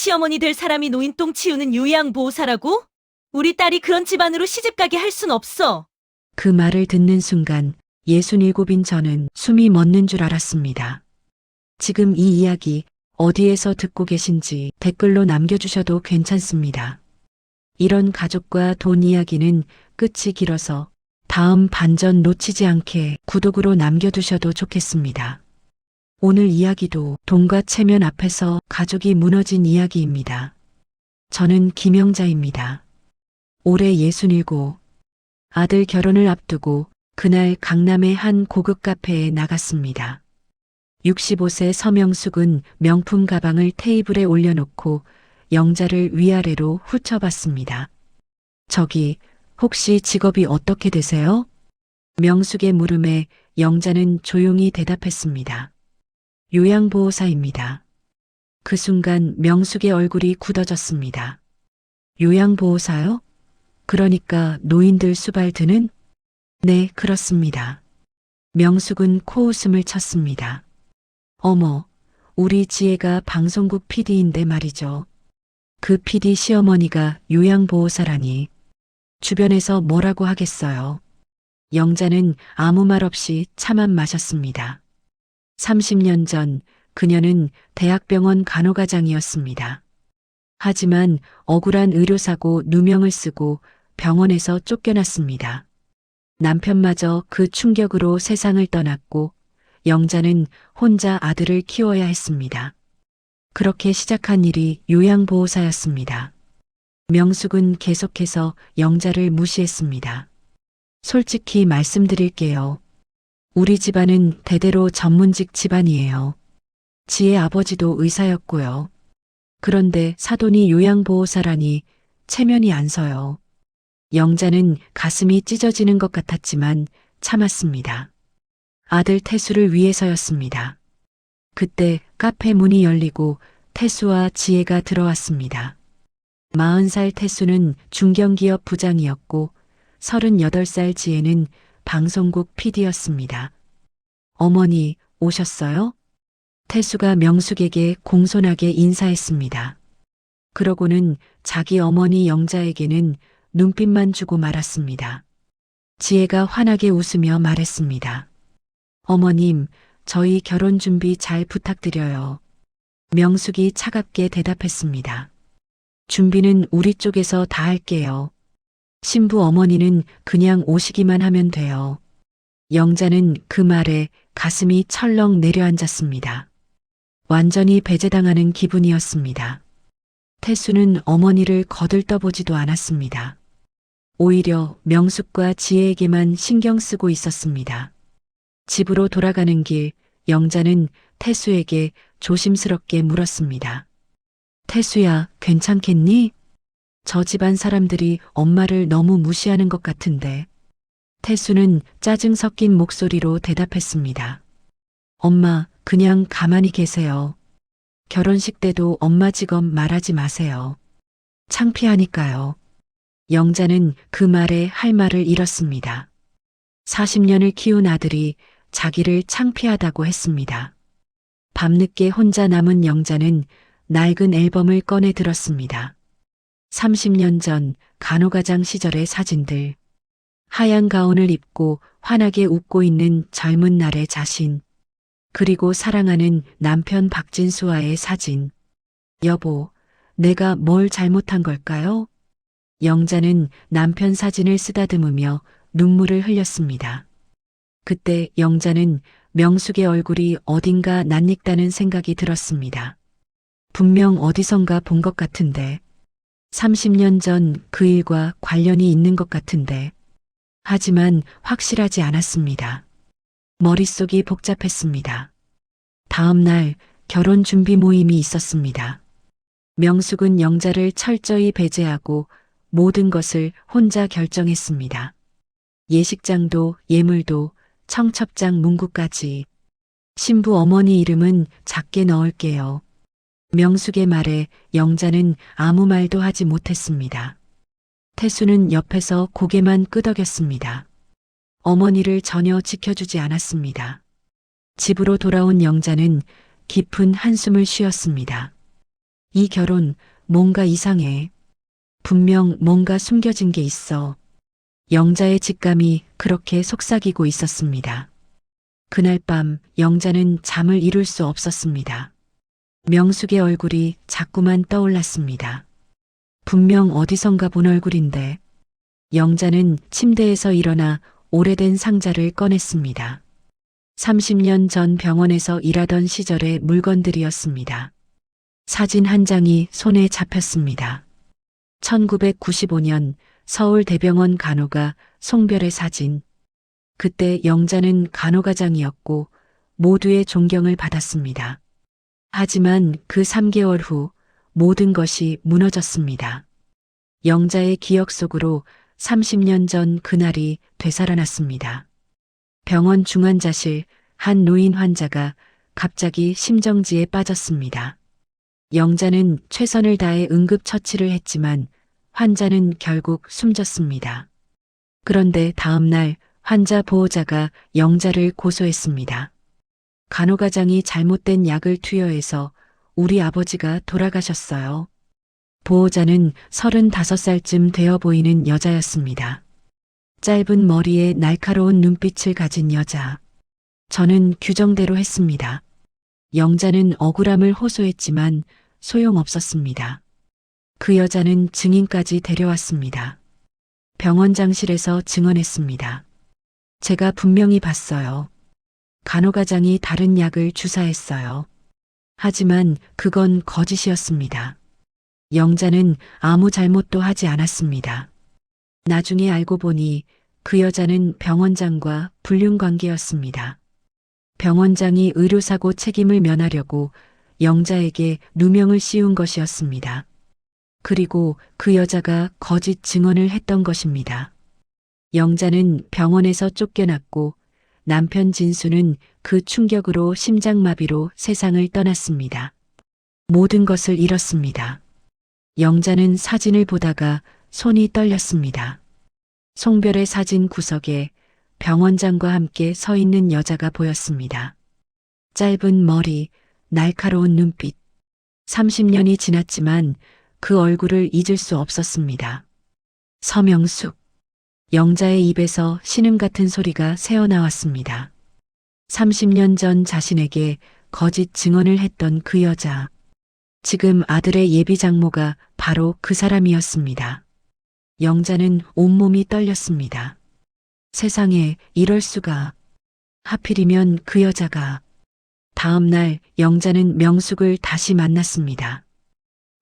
시어머니 될 사람이 노인똥 치우는 요양보호사라고? 우리 딸이 그런 집안으로 시집가게 할 순 없어. 그 말을 듣는 순간 67인 저는 숨이 멎는 줄 알았습니다. 지금 이 이야기 어디에서 듣고 계신지 댓글로 남겨주셔도 괜찮습니다. 이런 가족과 돈 이야기는 끝이 길어서 다음 반전 놓치지 않게 구독으로 남겨두셔도 좋겠습니다. 오늘 이야기도 돈과 체면 앞에서 가족이 무너진 이야기입니다. 저는 김영자입니다. 올해 67, 아들 결혼을 앞두고 그날 강남의 한 고급 카페에 나갔습니다. 65세 서명숙은 명품 가방을 테이블에 올려놓고 영자를 위아래로 훑어봤습니다. 저기, 혹시 직업이 어떻게 되세요? 명숙의 물음에 영자는 조용히 대답했습니다. 요양보호사입니다. 그 순간 명숙의 얼굴이 굳어졌습니다. 요양보호사요? 그러니까 노인들 수발 드는? 네, 그렇습니다. 명숙은 코웃음을 쳤습니다. 어머, 우리 지혜가 방송국 PD인데 말이죠. 그 PD 시어머니가 요양보호사라니. 주변에서 뭐라고 하겠어요. 영자는 아무 말 없이 차만 마셨습니다. 30년 전 그녀는 대학병원 간호과장이었습니다. 하지만 억울한 의료사고 누명을 쓰고 병원에서 쫓겨났습니다. 남편마저 그 충격으로 세상을 떠났고 영자는 혼자 아들을 키워야 했습니다. 그렇게 시작한 일이 요양보호사였습니다. 명숙은 계속해서 영자를 무시했습니다. 솔직히 말씀드릴게요. 우리 집안은 대대로 전문직 집안이에요. 지혜 아버지도 의사였고요. 그런데 사돈이 요양보호사라니 체면이 안 서요. 영자는 가슴이 찢어지는 것 같았지만 참았습니다. 아들 태수를 위해서였습니다. 그때 카페 문이 열리고 태수와 지혜가 들어왔습니다. 40살 태수는 중견기업 부장이었고 38살 지혜는 방송국 PD였습니다. 어머니, 오셨어요? 태수가 명숙에게 공손하게 인사했습니다. 그러고는 자기 어머니 영자에게는 눈빛만 주고 말았습니다. 지혜가 환하게 웃으며 말했습니다. 어머님, 저희 결혼 준비 잘 부탁드려요. 명숙이 차갑게 대답했습니다. 준비는 우리 쪽에서 다 할게요. 신부 어머니는 그냥 오시기만 하면 돼요. 영자는 그 말에 가슴이 철렁 내려앉았습니다. 완전히 배제당하는 기분이었습니다. 태수는 어머니를 거들떠보지도 않았습니다. 오히려 명숙과 지혜에게만 신경 쓰고 있었습니다. 집으로 돌아가는 길, 영자는 태수에게 조심스럽게 물었습니다. 태수야, 괜찮겠니? 저 집안 사람들이 엄마를 너무 무시하는 것 같은데. 태수는 짜증 섞인 목소리로 대답했습니다. 엄마, 그냥 가만히 계세요. 결혼식 때도 엄마 직업 말하지 마세요. 창피하니까요. 영자는 그 말에 할 말을 잃었습니다. 40년을 키운 아들이 자기를 창피하다고 했습니다. 밤늦게 혼자 남은 영자는 낡은 앨범을 꺼내 들었습니다. 30년 전 간호과장 시절의 사진들. 하얀 가운을 입고 환하게 웃고 있는 젊은 날의 자신. 그리고 사랑하는 남편 박진수와의 사진. 여보, 내가 뭘 잘못한 걸까요? 영자는 남편 사진을 쓰다듬으며 눈물을 흘렸습니다. 그때 영자는 명숙의 얼굴이 어딘가 낯익다는 생각이 들었습니다. 분명 어디선가 본 것 같은데. 30년 전 그 일과 관련이 있는 것 같은데. 하지만 확실하지 않았습니다. 머릿속이 복잡했습니다. 다음 날 결혼 준비 모임이 있었습니다. 명숙은 영자를 철저히 배제하고 모든 것을 혼자 결정했습니다. 예식장도 예물도 청첩장 문구까지. 신부 어머니 이름은 작게 넣을게요. 명숙의 말에 영자는 아무 말도 하지 못했습니다. 태수는 옆에서 고개만 끄덕였습니다. 어머니를 전혀 지켜주지 않았습니다. 집으로 돌아온 영자는 깊은 한숨을 쉬었습니다. 이 결혼 뭔가 이상해. 분명 뭔가 숨겨진 게 있어. 영자의 직감이 그렇게 속삭이고 있었습니다. 그날 밤 영자는 잠을 이룰 수 없었습니다. 명숙의 얼굴이 자꾸만 떠올랐습니다. 분명 어디선가 본 얼굴인데. 영자는 침대에서 일어나 오래된 상자를 꺼냈습니다. 30년 전 병원에서 일하던 시절의 물건들이었습니다. 사진 한 장이 손에 잡혔습니다. 1995년 서울대병원 간호가 송별의 사진. 그때 영자는 간호과장이었고 모두의 존경을 받았습니다. 하지만 그 3개월 후 모든 것이 무너졌습니다. 영자의 기억 속으로 30년 전 그날이 되살아났습니다. 병원 중환자실 한 노인 환자가 갑자기 심정지에 빠졌습니다. 영자는 최선을 다해 응급처치를 했지만 환자는 결국 숨졌습니다. 그런데 다음 날 환자 보호자가 영자를 고소했습니다. 간호과장이 잘못된 약을 투여해서 우리 아버지가 돌아가셨어요. 보호자는 35살쯤 되어 보이는 여자였습니다. 짧은 머리에 날카로운 눈빛을 가진 여자. 저는 규정대로 했습니다. 영자는 억울함을 호소했지만 소용없었습니다. 그 여자는 증인까지 데려왔습니다. 병원장실에서 증언했습니다. 제가 분명히 봤어요. 간호과장이 다른 약을 주사했어요. 하지만 그건 거짓이었습니다. 영자는 아무 잘못도 하지 않았습니다. 나중에 알고 보니 그 여자는 병원장과 불륜 관계였습니다. 병원장이 의료사고 책임을 면하려고 영자에게 누명을 씌운 것이었습니다. 그리고 그 여자가 거짓 증언을 했던 것입니다. 영자는 병원에서 쫓겨났고 남편 진수는 그 충격으로 심장마비로 세상을 떠났습니다. 모든 것을 잃었습니다. 영자는 사진을 보다가 손이 떨렸습니다. 송별의 사진 구석에 병원장과 함께 서 있는 여자가 보였습니다. 짧은 머리, 날카로운 눈빛. 30년이 지났지만 그 얼굴을 잊을 수 없었습니다. 서명숙. 영자의 입에서 신음 같은 소리가 새어나왔습니다. 30년 전 자신에게 거짓 증언을 했던 그 여자. 지금 아들의 예비 장모가 바로 그 사람이었습니다. 영자는 온몸이 떨렸습니다. 세상에 이럴 수가. 하필이면 그 여자가. 다음 날 영자는 명숙을 다시 만났습니다.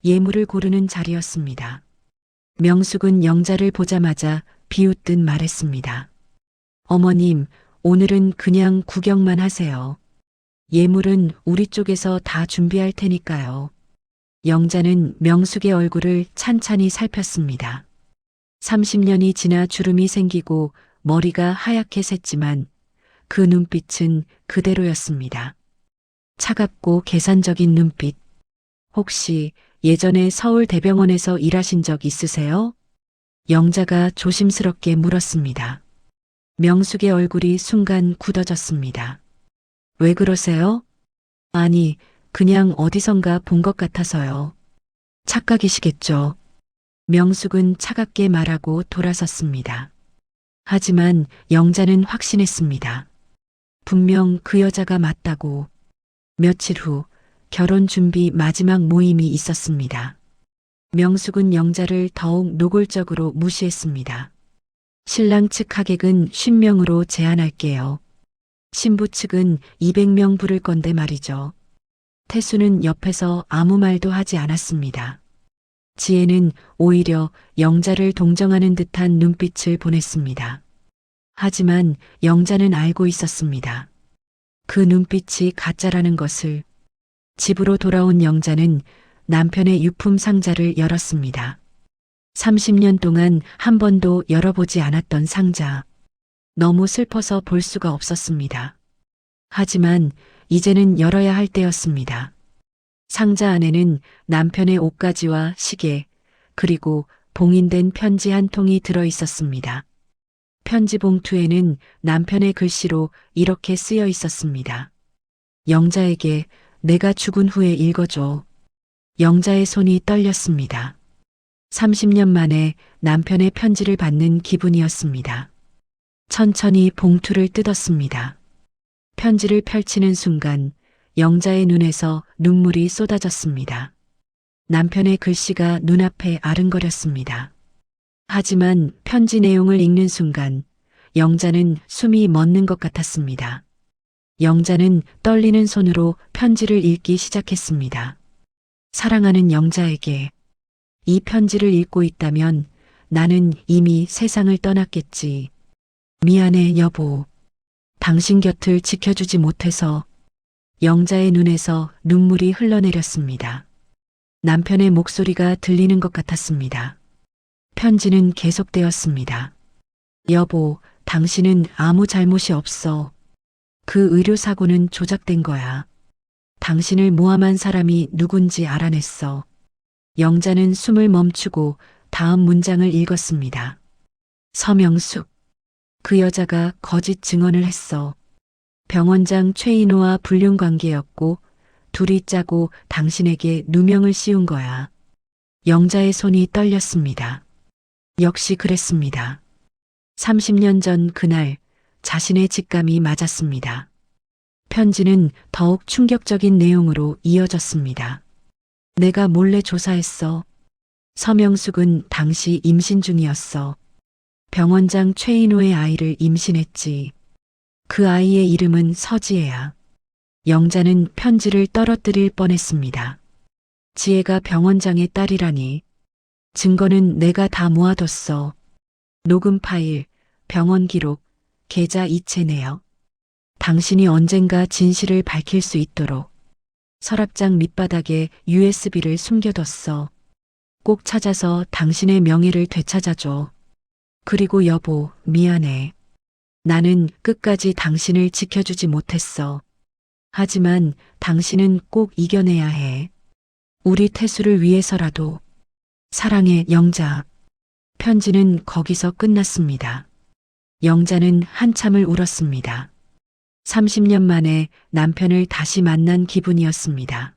예물을 고르는 자리였습니다. 명숙은 영자를 보자마자 비웃듯 말했습니다. 어머님, 오늘은 그냥 구경만 하세요. 예물은 우리 쪽에서 다 준비할 테니까요. 영자는 명숙의 얼굴을 찬찬히 살폈습니다. 30년이 지나 주름이 생기고 머리가 하얗게 샜지만 그 눈빛은 그대로였습니다. 차갑고 계산적인 눈빛. 혹시 예전에 서울대병원에서 일하신 적 있으세요? 영자가 조심스럽게 물었습니다. 명숙의 얼굴이 순간 굳어졌습니다. 왜 그러세요? 아니, 그냥 어디선가 본 것 같아서요. 착각이시겠죠. 명숙은 차갑게 말하고 돌아섰습니다. 하지만 영자는 확신했습니다. 분명 그 여자가 맞다고. 며칠 후 결혼 준비 마지막 모임이 있었습니다. 명숙은 영자를 더욱 노골적으로 무시했습니다. 신랑 측 하객은 50명으로 제한할게요. 신부 측은 200명 부를 건데 말이죠. 태수는 옆에서 아무 말도 하지 않았습니다. 지혜는 오히려 영자를 동정하는 듯한 눈빛을 보냈습니다. 하지만 영자는 알고 있었습니다. 그 눈빛이 가짜라는 것을. 집으로 돌아온 영자는 남편의 유품 상자를 열었습니다. 30년 동안 한 번도 열어보지 않았던 상자. 너무 슬퍼서 볼 수가 없었습니다. 하지만 이제는 열어야 할 때였습니다. 상자 안에는 남편의 옷가지와 시계, 그리고 봉인된 편지 한 통이 들어 있었습니다. 편지 봉투에는 남편의 글씨로 이렇게 쓰여 있었습니다. 영자에게 내가 죽은 후에 읽어줘. 영자의 손이 떨렸습니다. 30년 만에 남편의 편지를 받는 기분이었습니다. 천천히 봉투를 뜯었습니다. 편지를 펼치는 순간 영자의 눈에서 눈물이 쏟아졌습니다. 남편의 글씨가 눈앞에 아른거렸습니다. 하지만 편지 내용을 읽는 순간 영자는 숨이 멎는 것 같았습니다. 영자는 떨리는 손으로 편지를 읽기 시작했습니다. 사랑하는 영자에게 이 편지를 읽고 있다면 나는 이미 세상을 떠났겠지. 미안해 여보. 당신 곁을 지켜주지 못해서. 영자의 눈에서 눈물이 흘러내렸습니다. 남편의 목소리가 들리는 것 같았습니다. 편지는 계속되었습니다. 여보, 당신은 아무 잘못이 없어. 그 의료사고는 조작된 거야. 당신을 모함한 사람이 누군지 알아냈어. 영자는 숨을 멈추고 다음 문장을 읽었습니다. 서명숙. 그 여자가 거짓 증언을 했어. 병원장 최인호와 불륜 관계였고 둘이 짜고 당신에게 누명을 씌운 거야. 영자의 손이 떨렸습니다. 역시 그랬습니다. 30년 전 그날 자신의 직감이 맞았습니다. 편지는 더욱 충격적인 내용으로 이어졌습니다. 내가 몰래 조사했어. 서명숙은 당시 임신 중이었어. 병원장 최인호의 아이를 임신했지. 그 아이의 이름은 서지혜야. 영자는 편지를 떨어뜨릴 뻔했습니다. 지혜가 병원장의 딸이라니. 증거는 내가 다 모아뒀어. 녹음 파일, 병원 기록, 계좌 이체 내역. 당신이 언젠가 진실을 밝힐 수 있도록 서랍장 밑바닥에 USB를 숨겨뒀어. 꼭 찾아서 당신의 명예를 되찾아줘. 그리고 여보, 미안해. 나는 끝까지 당신을 지켜주지 못했어. 하지만 당신은 꼭 이겨내야 해. 우리 태수를 위해서라도. 사랑해, 영자. 편지는 거기서 끝났습니다. 영자는 한참을 울었습니다. 30년 만에 남편을 다시 만난 기분이었습니다.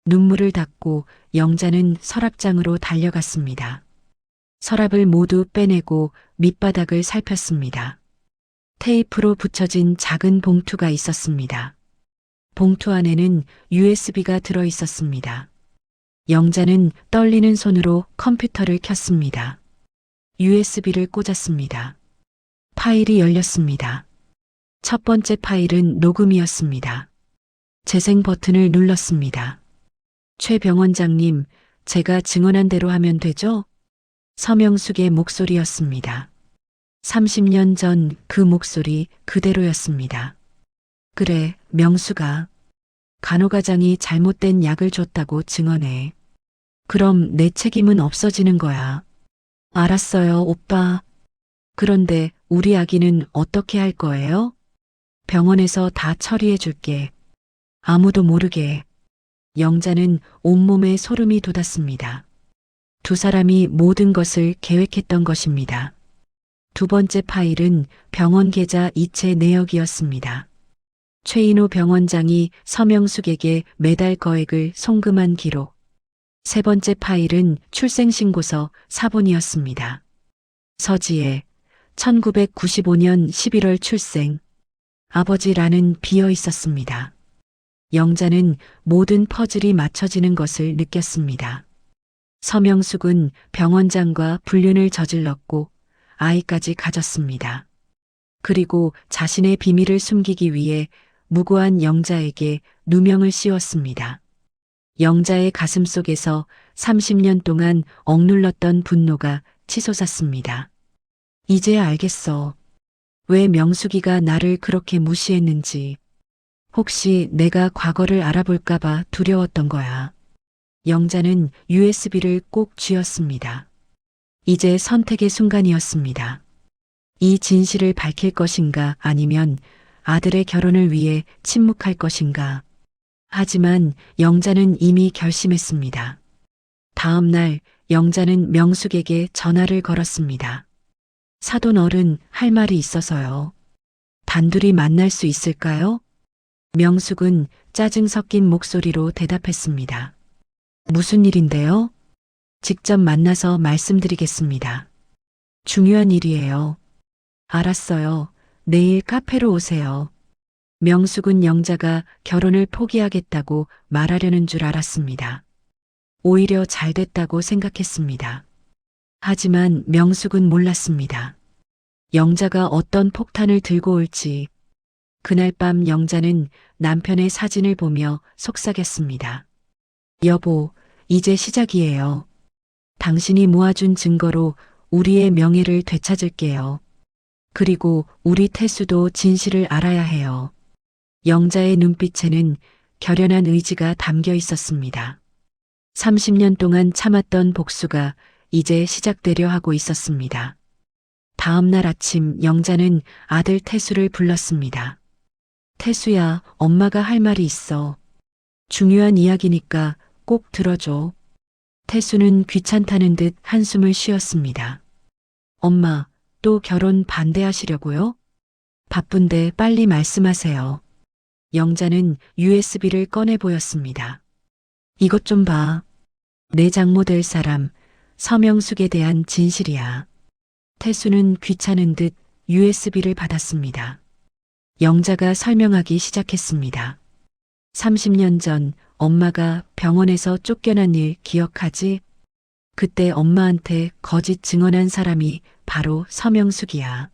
눈물을 닦고 영자는 서랍장으로 달려갔습니다. 서랍을 모두 빼내고 밑바닥을 살폈습니다. 테이프로 붙여진 작은 봉투가 있었습니다. 봉투 안에는 USB가 들어 있었습니다. 영자는 떨리는 손으로 컴퓨터를 켰습니다. USB를 꽂았습니다. 파일이 열렸습니다. 첫 번째 파일은 녹음이었습니다. 재생 버튼을 눌렀습니다. 최 병원장님, 제가 증언한 대로 하면 되죠? 서명숙의 목소리였습니다. 30년 전 그 목소리 그대로였습니다. 그래, 명수가. 간호과장이 잘못된 약을 줬다고 증언해. 그럼 내 책임은 없어지는 거야. 알았어요, 오빠. 그런데 우리 아기는 어떻게 할 거예요? 병원에서 다 처리해 줄게. 아무도 모르게. 영자는 온몸에 소름이 돋았습니다. 두 사람이 모든 것을 계획했던 것입니다. 두 번째 파일은 병원 계좌 이체 내역이었습니다. 최인호 병원장이 서명숙에게 매달 거액을 송금한 기록. 세 번째 파일은 출생신고서 사본이었습니다. 서지혜, 1995년 11월 출생. 아버지라는 비어 있었습니다. 영자는 모든 퍼즐이 맞춰지는 것을 느꼈습니다. 서명숙은 병원장과 불륜을 저질렀고 아이까지 가졌습니다. 그리고 자신의 비밀을 숨기기 위해 무고한 영자에게 누명을 씌웠습니다. 영자의 가슴 속에서 30년 동안 억눌렀던 분노가 치솟았습니다. 이제야 알겠어. 왜 명숙이가 나를 그렇게 무시했는지. 혹시 내가 과거를 알아볼까봐 두려웠던 거야. 영자는 USB를 꼭 쥐었습니다. 이제 선택의 순간이었습니다. 이 진실을 밝힐 것인가 아니면 아들의 결혼을 위해 침묵할 것인가. 하지만 영자는 이미 결심했습니다. 다음 날 영자는 명숙에게 전화를 걸었습니다. 사돈 어른, 할 말이 있어서요. 단둘이 만날 수 있을까요? 명숙은 짜증 섞인 목소리로 대답했습니다. 무슨 일인데요? 직접 만나서 말씀드리겠습니다. 중요한 일이에요. 알았어요. 내일 카페로 오세요. 명숙은 영자가 결혼을 포기하겠다고 말하려는 줄 알았습니다. 오히려 잘 됐다고 생각했습니다. 하지만 명숙은 몰랐습니다. 영자가 어떤 폭탄을 들고 올지. 그날 밤 영자는 남편의 사진을 보며 속삭였습니다. 여보, 이제 시작이에요. 당신이 모아준 증거로 우리의 명예를 되찾을게요. 그리고 우리 태수도 진실을 알아야 해요. 영자의 눈빛에는 결연한 의지가 담겨 있었습니다. 30년 동안 참았던 복수가 이제 시작되려 하고 있었습니다. 다음 날 아침 영자는 아들 태수를 불렀습니다. 태수야, 엄마가 할 말이 있어. 중요한 이야기니까 꼭 들어줘. 태수는 귀찮다는 듯 한숨을 쉬었습니다. 엄마, 또 결혼 반대하시려고요? 바쁜데 빨리 말씀하세요. 영자는 USB를 꺼내 보였습니다. 이것 좀 봐. 내 장모 될 사람, 서명숙에 대한 진실이야. 태수는 귀찮은 듯 USB를 받았습니다. 영자가 설명하기 시작했습니다. 30년 전 엄마가 병원에서 쫓겨난 일 기억하지? 그때 엄마한테 거짓 증언한 사람이 바로 서명숙이야.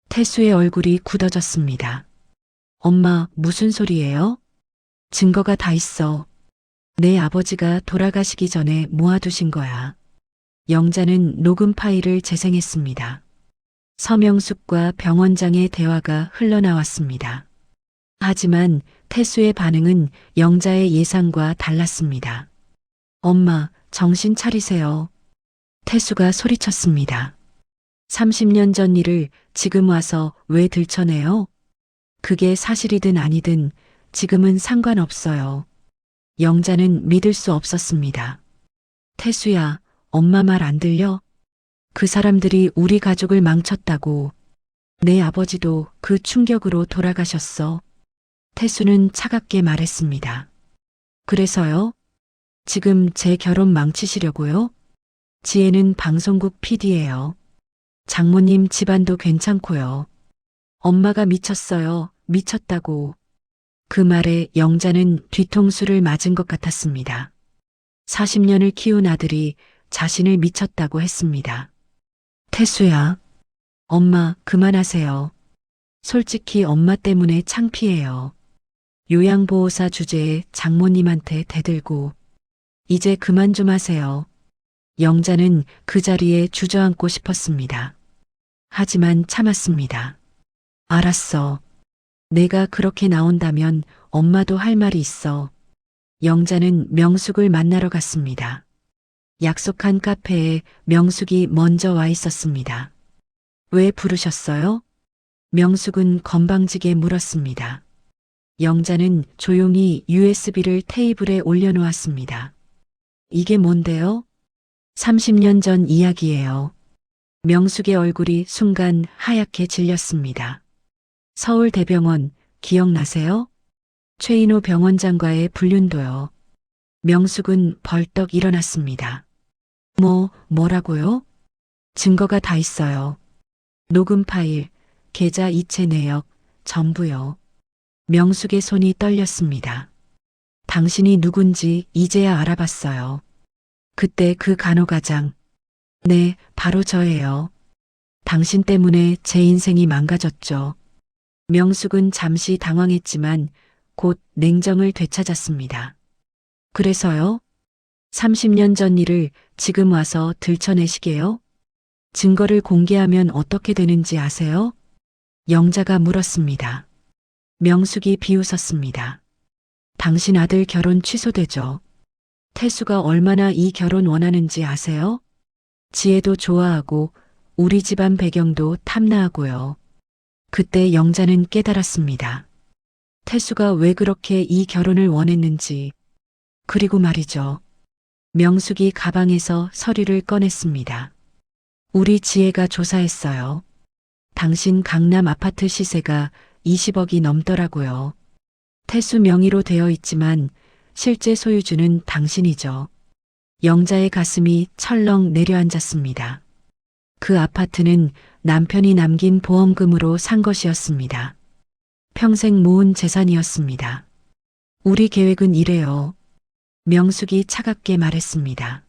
태수의 얼굴이 굳어졌습니다. 엄마, 무슨 소리예요? 증거가 다 있어. 내 아버지가 돌아가시기 전에 모아두신 거야. 영자는 녹음 파일을 재생했습니다. 서명숙과 병원장의 대화가 흘러나왔습니다. 하지만 태수의 반응은 영자의 예상과 달랐습니다. 엄마, 정신 차리세요. 태수가 소리쳤습니다. 30년 전 일을 지금 와서 왜 들춰내요? 그게 사실이든 아니든 지금은 상관없어요. 영자는 믿을 수 없었습니다. 태수야, 엄마 말 안 들려? 그 사람들이 우리 가족을 망쳤다고. 내 아버지도 그 충격으로 돌아가셨어. 태수는 차갑게 말했습니다. 그래서요? 지금 제 결혼 망치시려고요? 지혜는 방송국 PD예요. 장모님 집안도 괜찮고요. 엄마가 미쳤어요. 미쳤다고. 그 말에 영자는 뒤통수를 맞은 것 같았습니다. 40년을 키운 아들이 자신을 미쳤다고 했습니다. 태수야, 엄마 그만하세요. 솔직히 엄마 때문에 창피해요. 요양보호사 주제에 장모님한테 대들고. 이제 그만 좀 하세요. 영자는 그 자리에 주저앉고 싶었습니다. 하지만 참았습니다. 알았어. 내가 그렇게 나온다면 엄마도 할 말이 있어. 영자는 명숙을 만나러 갔습니다. 약속한 카페에 명숙이 먼저 와 있었습니다. 왜 부르셨어요? 명숙은 건방지게 물었습니다. 영자는 조용히 USB를 테이블에 올려놓았습니다. 이게 뭔데요? 30년 전 이야기예요. 명숙의 얼굴이 순간 하얗게 질렸습니다. 서울대병원 기억나세요? 최인호 병원장과의 불륜도요. 명숙은 벌떡 일어났습니다. 뭐라고요? 증거가 다 있어요. 녹음 파일, 계좌 이체 내역, 전부요. 명숙의 손이 떨렸습니다. 당신이 누군지 이제야 알아봤어요. 그때 그 간호과장. 네, 바로 저예요. 당신 때문에 제 인생이 망가졌죠. 명숙은 잠시 당황했지만 곧 냉정을 되찾았습니다. 그래서요? 30년 전 일을 지금 와서 들춰내시게요? 증거를 공개하면 어떻게 되는지 아세요? 영자가 물었습니다. 명숙이 비웃었습니다. 당신 아들 결혼 취소되죠. 태수가 얼마나 이 결혼 원하는지 아세요? 지혜도 좋아하고 우리 집안 배경도 탐나하고요. 그때 영자는 깨달았습니다. 태수가 왜 그렇게 이 결혼을 원했는지. 그리고 말이죠. 명숙이 가방에서 서류를 꺼냈습니다. 우리 지혜가 조사했어요. 당신 강남 아파트 시세가 20억이 넘더라고요. 태수 명의로 되어 있지만 실제 소유주는 당신이죠. 영자의 가슴이 철렁 내려앉았습니다. 그 아파트는 남편이 남긴 보험금으로 산 것이었습니다. 평생 모은 재산이었습니다. 우리 계획은 이래요. 명숙이 차갑게 말했습니다.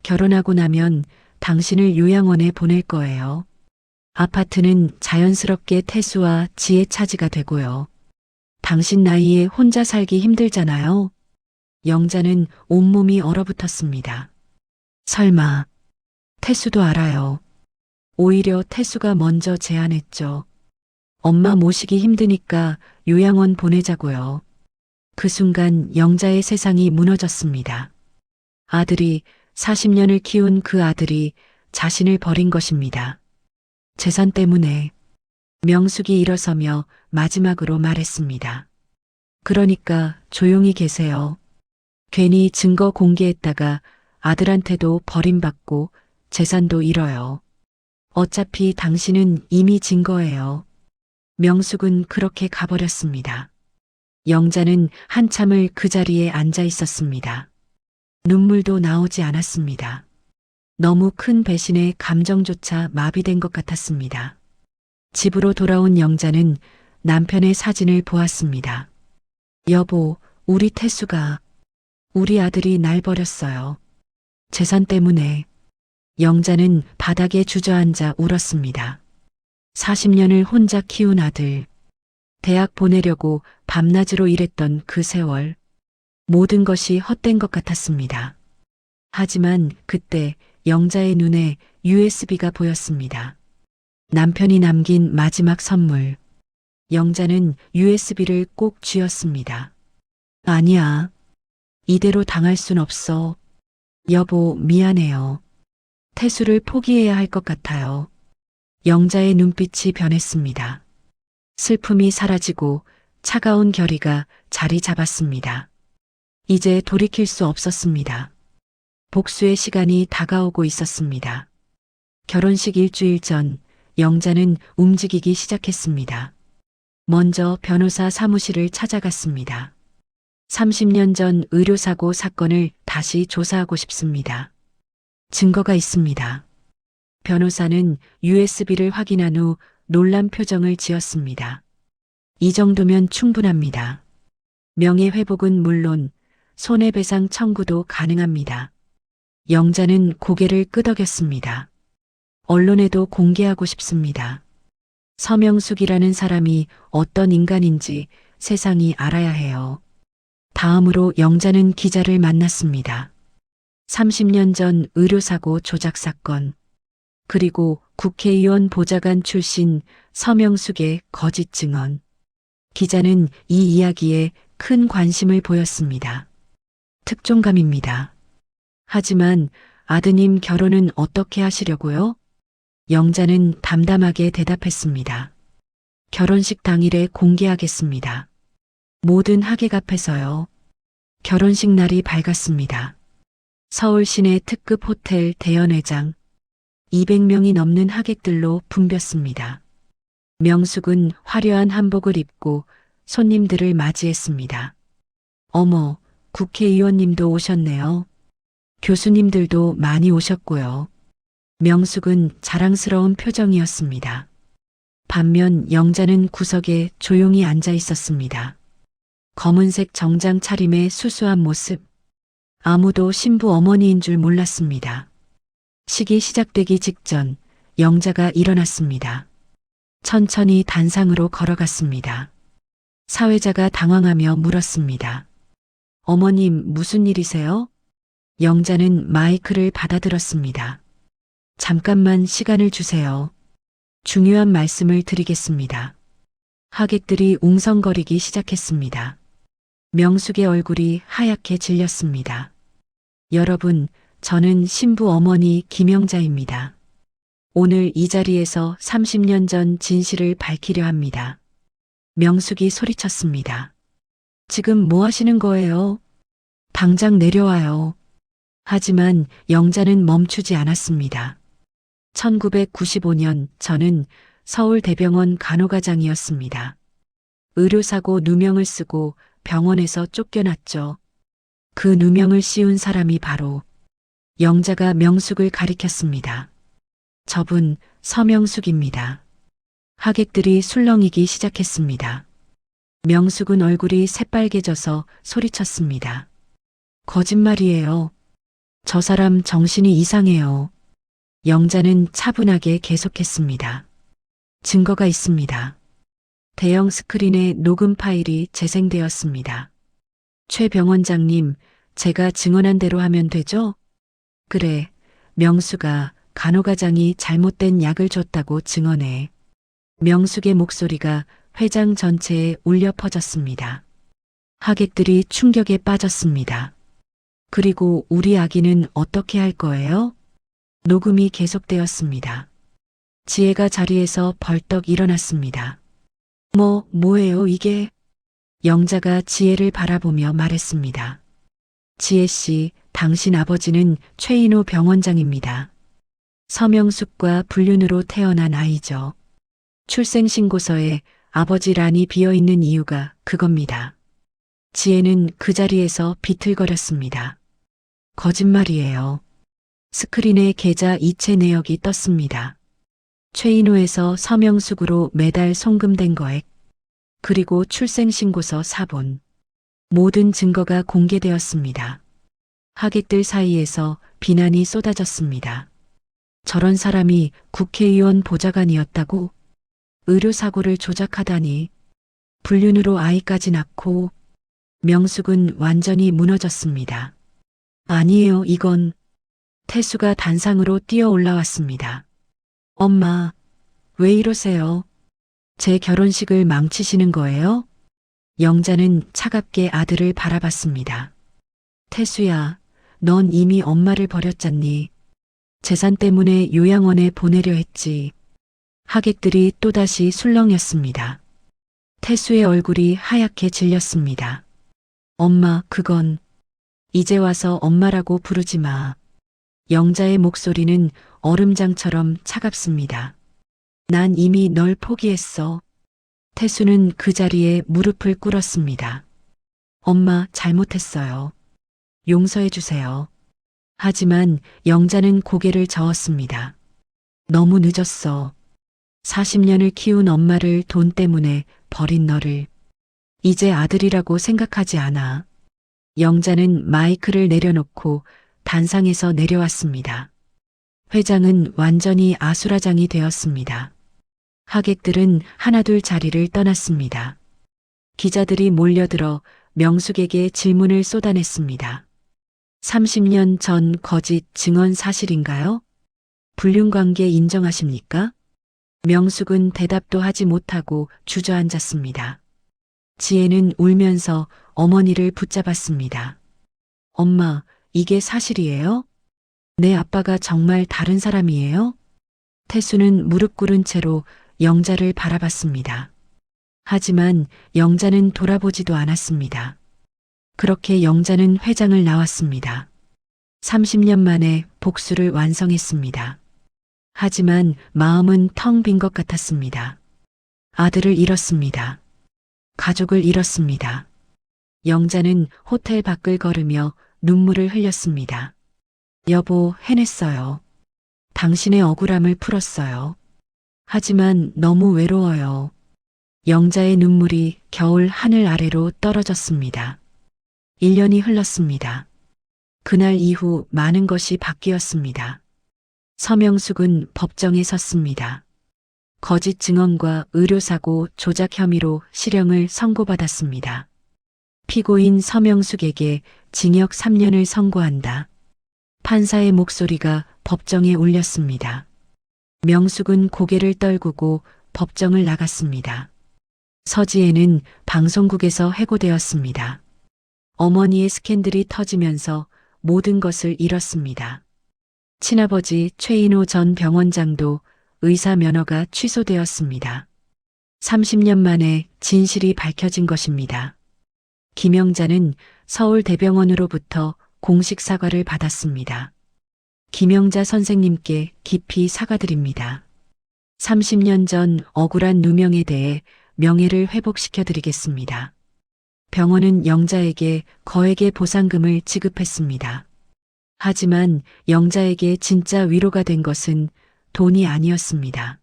결혼하고 나면 당신을 요양원에 보낼 거예요. 아파트는 자연스럽게 태수와 지혜 차지가 되고요. 당신 나이에 혼자 살기 힘들잖아요. 영자는 온몸이 얼어붙었습니다. 설마, 태수도 알아요. 오히려 태수가 먼저 제안했죠. 엄마 모시기 힘드니까 요양원 보내자고요. 그 순간 영자의 세상이 무너졌습니다. 아들이 40년을 키운 그 아들이 자신을 버린 것입니다. 재산 때문에. 명숙이 일어서며 마지막으로 말했습니다. 그러니까 조용히 계세요. 괜히 증거 공개했다가 아들한테도 버림받고 재산도 잃어요. 어차피 당신은 이미 진 거예요. 명숙은 그렇게 가버렸습니다. 영자는 한참을 그 자리에 앉아 있었습니다. 눈물도 나오지 않았습니다. 너무 큰 배신에 감정조차 마비된 것 같았습니다. 집으로 돌아온 영자는 남편의 사진을 보았습니다. 여보, 우리 태수가, 우리 아들이 날 버렸어요. 재산 때문에. 영자는 바닥에 주저앉아 울었습니다. 40년을 혼자 키운 아들. 대학 보내려고 밤낮으로 일했던 그 세월. 모든 것이 헛된 것 같았습니다. 하지만 그때 영자의 눈에 USB가 보였습니다. 남편이 남긴 마지막 선물. 영자는 USB를 꼭 쥐었습니다. 아니야. 이대로 당할 순 없어. 여보, 미안해요. 태수를 포기해야 할 것 같아요. 영자의 눈빛이 변했습니다. 슬픔이 사라지고 차가운 결의가 자리 잡았습니다. 이제 돌이킬 수 없었습니다. 복수의 시간이 다가오고 있었습니다. 결혼식 일주일 전 영자는 움직이기 시작했습니다. 먼저 변호사 사무실을 찾아갔습니다. 30년 전 의료사고 사건을 다시 조사하고 싶습니다. 증거가 있습니다. 변호사는 USB를 확인한 후 놀란 표정을 지었습니다. 이 정도면 충분합니다. 명예회복은 물론 손해배상 청구도 가능합니다. 영자는 고개를 끄덕였습니다. 언론에도 공개하고 싶습니다. 서명숙이라는 사람이 어떤 인간인지 세상이 알아야 해요. 다음으로 영자는 기자를 만났습니다. 30년 전 의료사고 조작 사건, 그리고 국회의원 보좌관 출신 서명숙의 거짓 증언. 기자는 이 이야기에 큰 관심을 보였습니다. 특종감입니다. 하지만 아드님 결혼은 어떻게 하시려고요? 영자는 담담하게 대답했습니다. 결혼식 당일에 공개하겠습니다. 모든 하객 앞에서요. 결혼식 날이 밝았습니다. 서울 시내 특급 호텔 대연회장. 200명이 넘는 하객들로 붐볐습니다. 명숙은 화려한 한복을 입고 손님들을 맞이했습니다. 어머, 국회의원님도 오셨네요. 교수님들도 많이 오셨고요. 명숙은 자랑스러운 표정이었습니다. 반면 영자는 구석에 조용히 앉아 있었습니다. 검은색 정장 차림의 수수한 모습. 아무도 신부 어머니인 줄 몰랐습니다. 식이 시작되기 직전 영자가 일어났습니다. 천천히 단상으로 걸어갔습니다. 사회자가 당황하며 물었습니다. 어머님, 무슨 일이세요? 영자는 마이크를 받아들었습니다. 잠깐만 시간을 주세요. 중요한 말씀을 드리겠습니다. 하객들이 웅성거리기 시작했습니다. 명숙의 얼굴이 하얗게 질렸습니다. 여러분, 저는 신부 어머니 김영자입니다. 오늘 이 자리에서 30년 전 진실을 밝히려 합니다. 명숙이 소리쳤습니다. 지금 뭐 하시는 거예요? 당장 내려와요. 하지만 영자는 멈추지 않았습니다. 1995년 저는 서울대병원 간호과장이었습니다. 의료사고 누명을 쓰고 병원에서 쫓겨났죠. 그 누명을 씌운 사람이 바로 영자가 명숙을 가리켰습니다. 저분 서명숙입니다. 하객들이 술렁이기 시작했습니다. 명숙은 얼굴이 새빨개져서 소리쳤습니다. 거짓말이에요. 저 사람 정신이 이상해요. 영자는 차분하게 계속했습니다. 증거가 있습니다. 대형 스크린에 녹음 파일이 재생되었습니다. 최 병원장님, 제가 증언한 대로 하면 되죠? 그래, 명수가 간호과장이 잘못된 약을 줬다고 증언해. 명숙의 목소리가 회장 전체에 울려 퍼졌습니다. 하객들이 충격에 빠졌습니다. 그리고 우리 아기는 어떻게 할 거예요? 녹음이 계속되었습니다. 지혜가 자리에서 벌떡 일어났습니다. 뭐예요 이게? 영자가 지혜를 바라보며 말했습니다. 지혜 씨, 당신 아버지는 최인호 병원장입니다. 서명숙과 불륜으로 태어난 아이죠. 출생신고서에 아버지란이 비어있는 이유가 그겁니다. 지혜는 그 자리에서 비틀거렸습니다. 거짓말이에요. 스크린에 계좌 이체 내역이 떴습니다. 최인호에서 서명숙으로 매달 송금된 거액, 그리고 출생신고서 사본. 모든 증거가 공개되었습니다. 하객들 사이에서 비난이 쏟아졌습니다. 저런 사람이 국회의원 보좌관이었다고? 의료사고를 조작하다니. 불륜으로 아이까지 낳고. 명숙은 완전히 무너졌습니다. 아니에요, 이건. 태수가 단상으로 뛰어 올라왔습니다. 엄마, 왜 이러세요? 제 결혼식을 망치시는 거예요? 영자는 차갑게 아들을 바라봤습니다. 태수야, 넌 이미 엄마를 버렸잖니. 재산 때문에 요양원에 보내려 했지. 하객들이 또다시 술렁였습니다. 태수의 얼굴이 하얗게 질렸습니다. 엄마, 그건 이제 와서 엄마라고 부르지 마. 영자의 목소리는 얼음장처럼 차갑습니다. 난 이미 널 포기했어. 태수는 그 자리에 무릎을 꿇었습니다. 엄마, 잘못했어요. 용서해 주세요. 하지만 영자는 고개를 저었습니다. 너무 늦었어. 40년을 키운 엄마를 돈 때문에 버린 너를 이제 아들이라고 생각하지 않아. 영자는 마이크를 내려놓고 단상에서 내려왔습니다. 회장은 완전히 아수라장이 되었습니다. 하객들은 하나둘 자리를 떠났습니다. 기자들이 몰려들어 명숙에게 질문을 쏟아냈습니다. 30년 전 거짓 증언 사실인가요? 불륜관계 인정하십니까? 명숙은 대답도 하지 못하고 주저앉았습니다. 지혜는 울면서 어머니를 붙잡았습니다. 엄마, 이게 사실이에요? 내 아빠가 정말 다른 사람이에요? 태수는 무릎 꿇은 채로 영자를 바라봤습니다. 하지만 영자는 돌아보지도 않았습니다. 그렇게 영자는 회장을 나왔습니다. 30년 만에 복수를 완성했습니다. 하지만 마음은 텅 빈 것 같았습니다. 아들을 잃었습니다. 가족을 잃었습니다. 영자는 호텔 밖을 걸으며 눈물을 흘렸습니다. 여보, 해냈어요. 당신의 억울함을 풀었어요. 하지만 너무 외로워요. 영자의 눈물이 겨울 하늘 아래로 떨어졌습니다. 1년이 흘렀습니다. 그날 이후 많은 것이 바뀌었습니다. 서명숙은 법정에 섰습니다. 거짓 증언과 의료사고 조작 혐의로 실형을 선고받았습니다. 피고인 서명숙에게 징역 3년을 선고한다. 판사의 목소리가 법정에 울렸습니다. 명숙은 고개를 떨구고 법정을 나갔습니다. 서지혜는 방송국에서 해고되었습니다. 어머니의 스캔들이 터지면서 모든 것을 잃었습니다. 친아버지 최인호 전 병원장도 의사 면허가 취소되었습니다. 30년 만에 진실이 밝혀진 것입니다. 김영자는 서울대병원으로부터 공식 사과를 받았습니다. 김영자 선생님께 깊이 사과드립니다. 30년 전 억울한 누명에 대해 명예를 회복시켜 드리겠습니다. 병원은 영자에게 거액의 보상금을 지급했습니다. 하지만 영자에게 진짜 위로가 된 것은 돈이 아니었습니다.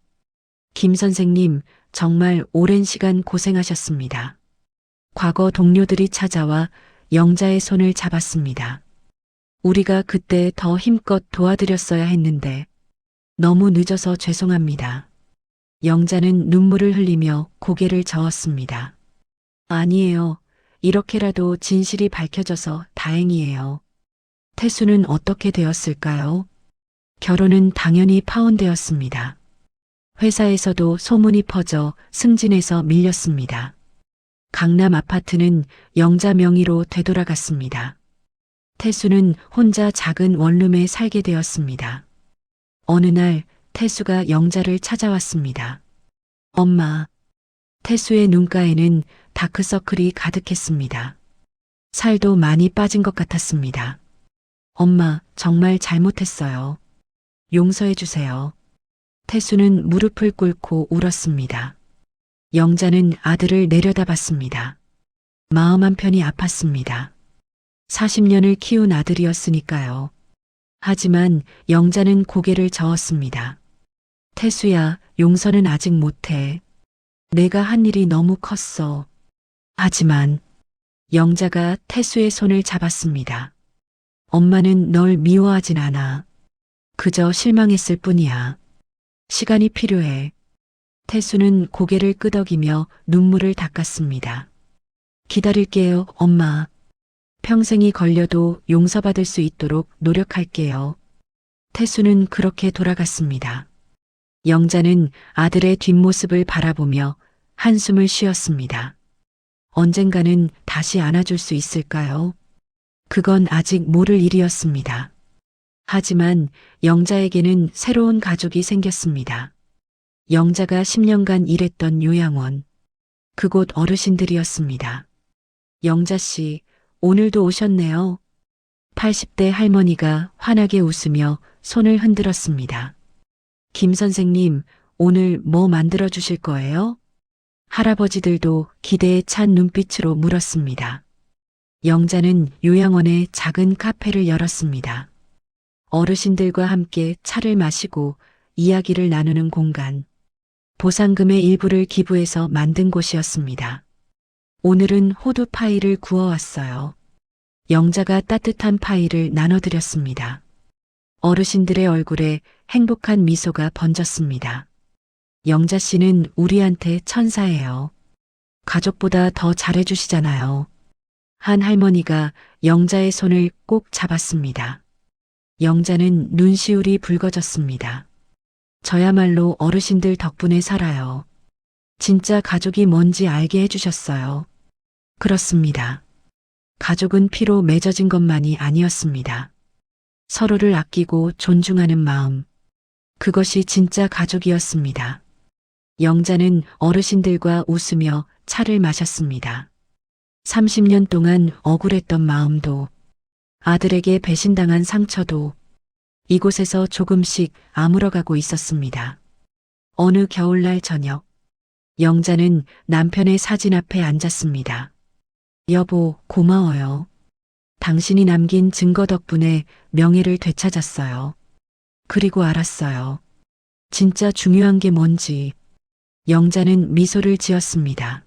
김 선생님, 정말 오랜 시간 고생하셨습니다. 과거 동료들이 찾아와 영자의 손을 잡았습니다. 우리가 그때 더 힘껏 도와드렸어야 했는데 너무 늦어서 죄송합니다. 영자는 눈물을 흘리며 고개를 저었습니다. 아니에요. 이렇게라도 진실이 밝혀져서 다행이에요. 태수는 어떻게 되었을까요? 결혼은 당연히 파혼되었습니다. 회사에서도 소문이 퍼져 승진해서 밀렸습니다. 강남 아파트는 영자 명의로 되돌아갔습니다. 태수는 혼자 작은 원룸에 살게 되었습니다. 어느 날 태수가 영자를 찾아왔습니다. 엄마. 태수의 눈가에는 다크서클이 가득했습니다. 살도 많이 빠진 것 같았습니다. 엄마, 정말 잘못했어요. 용서해 주세요. 태수는 무릎을 꿇고 울었습니다. 영자는 아들을 내려다봤습니다. 마음 한편이 아팠습니다. 40년을 키운 아들이었으니까요. 하지만 영자는 고개를 저었습니다. 태수야, 용서는 아직 못해. 내가 한 일이 너무 컸어. 하지만 영자가 태수의 손을 잡았습니다. 엄마는 널 미워하진 않아. 그저 실망했을 뿐이야. 시간이 필요해. 태수는 고개를 끄덕이며 눈물을 닦았습니다. 기다릴게요, 엄마. 평생이 걸려도 용서받을 수 있도록 노력할게요. 태수는 그렇게 돌아갔습니다. 영자는 아들의 뒷모습을 바라보며 한숨을 쉬었습니다. 언젠가는 다시 안아줄 수 있을까요? 그건 아직 모를 일이었습니다. 하지만 영자에게는 새로운 가족이 생겼습니다. 영자가 10년간 일했던 요양원. 그곳 어르신들이었습니다. 영자 씨, 오늘도 오셨네요. 80대 할머니가 환하게 웃으며 손을 흔들었습니다. 김 선생님, 오늘 뭐 만들어 주실 거예요? 할아버지들도 기대에 찬 눈빛으로 물었습니다. 영자는 요양원에 작은 카페를 열었습니다. 어르신들과 함께 차를 마시고 이야기를 나누는 공간. 보상금의 일부를 기부해서 만든 곳이었습니다. 오늘은 호두 파이를 구워왔어요. 영자가 따뜻한 파이를 나눠드렸습니다. 어르신들의 얼굴에 행복한 미소가 번졌습니다. 영자 씨는 우리한테 천사예요. 가족보다 더 잘해주시잖아요. 한 할머니가 영자의 손을 꼭 잡았습니다. 영자는 눈시울이 붉어졌습니다. 저야말로 어르신들 덕분에 살아요. 진짜 가족이 뭔지 알게 해주셨어요. 그렇습니다. 가족은 피로 맺어진 것만이 아니었습니다. 서로를 아끼고 존중하는 마음. 그것이 진짜 가족이었습니다. 영자는 어르신들과 웃으며 차를 마셨습니다. 30년 동안 억울했던 마음도, 아들에게 배신당한 상처도 이곳에서 조금씩 아물어가고 있었습니다. 어느 겨울날 저녁, 영자는 남편의 사진 앞에 앉았습니다. 여보, 고마워요. 당신이 남긴 증거 덕분에 명예를 되찾았어요. 그리고 알았어요. 진짜 중요한 게 뭔지. 영자는 미소를 지었습니다.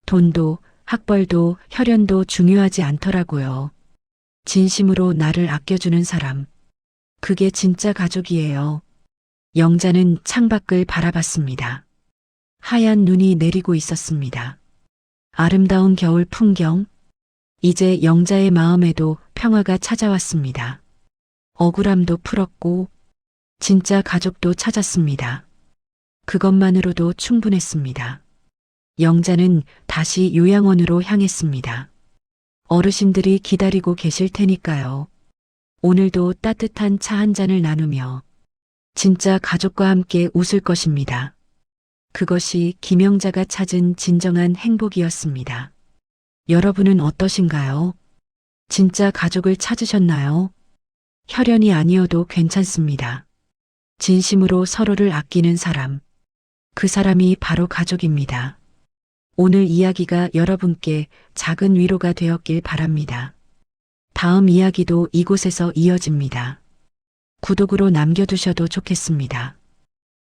돈도, 학벌도, 혈연도 중요하지 않더라고요. 진심으로 나를 아껴주는 사람. 그게 진짜 가족이에요. 영자는 창밖을 바라봤습니다. 하얀 눈이 내리고 있었습니다. 아름다운 겨울 풍경. 이제 영자의 마음에도 평화가 찾아왔습니다. 억울함도 풀었고, 진짜 가족도 찾았습니다. 그것만으로도 충분했습니다. 영자는 다시 요양원으로 향했습니다. 어르신들이 기다리고 계실 테니까요. 오늘도 따뜻한 차 한 잔을 나누며 진짜 가족과 함께 웃을 것입니다. 그것이 김영자가 찾은 진정한 행복이었습니다. 여러분은 어떠신가요? 진짜 가족을 찾으셨나요? 혈연이 아니어도 괜찮습니다. 진심으로 서로를 아끼는 사람. 그 사람이 바로 가족입니다. 오늘 이야기가 여러분께 작은 위로가 되었길 바랍니다. 다음 이야기도 이곳에서 이어집니다. 구독으로 남겨두셔도 좋겠습니다.